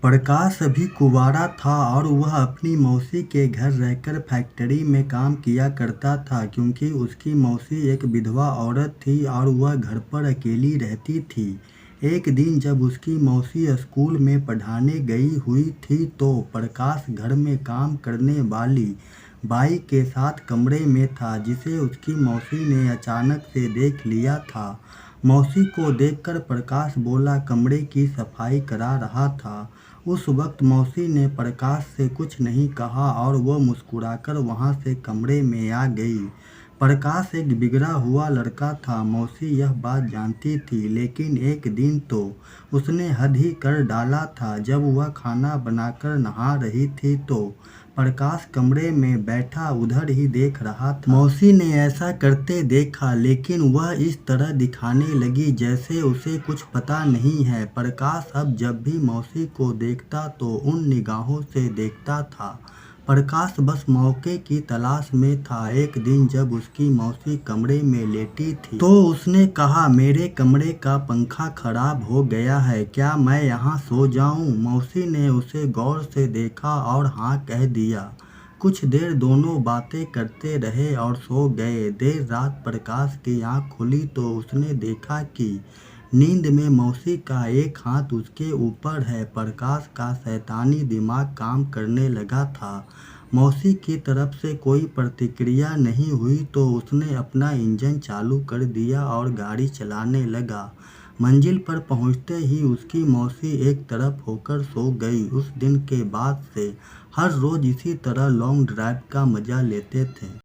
प्रकाश अभी कुंवारा था और वह अपनी मौसी के घर रहकर फैक्ट्री में काम किया करता था, क्योंकि उसकी मौसी एक विधवा औरत थी और वह घर पर अकेली रहती थी। एक दिन जब उसकी मौसी स्कूल में पढ़ाने गई हुई थी तो प्रकाश घर में काम करने वाली बाई के साथ कमरे में था, जिसे उसकी मौसी ने अचानक से देख लिया था। मौसी को देखकर प्रकाश बोला, कमरे की सफाई करा रहा था। उस वक्त मौसी ने प्रकाश से कुछ नहीं कहा और वह मुस्कुराकर वहां से कमरे में आ गई। प्रकाश एक बिगड़ा हुआ लड़का था, मौसी यह बात जानती थी, लेकिन एक दिन तो उसने हद ही कर डाला था। जब वह खाना बनाकर नहा रही थी तो प्रकाश कमरे में बैठा उधर ही देख रहा था। मौसी ने ऐसा करते देखा, लेकिन वह इस तरह दिखाने लगी जैसे उसे कुछ पता नहीं है। प्रकाश अब जब भी मौसी को देखता तो उन निगाहों से देखता था। प्रकाश बस मौके की तलाश में था। एक दिन जब उसकी मौसी कमरे में लेटी थी तो उसने कहा, मेरे कमरे का पंखा खराब हो गया है, क्या मैं यहाँ सो जाऊँ? मौसी ने उसे गौर से देखा और हाँ कह दिया। कुछ देर दोनों बातें करते रहे और सो गए। देर रात प्रकाश की आंख खुली तो उसने देखा कि नींद में मौसी का एक हाथ उसके ऊपर है। प्रकाश का शैतानी दिमाग काम करने लगा था। मौसी की तरफ से कोई प्रतिक्रिया नहीं हुई तो उसने अपना इंजन चालू कर दिया और गाड़ी चलाने लगा। मंजिल पर पहुंचते ही उसकी मौसी एक तरफ होकर सो गई। उस दिन के बाद से हर रोज इसी तरह लॉन्ग ड्राइव का मजा लेते थे।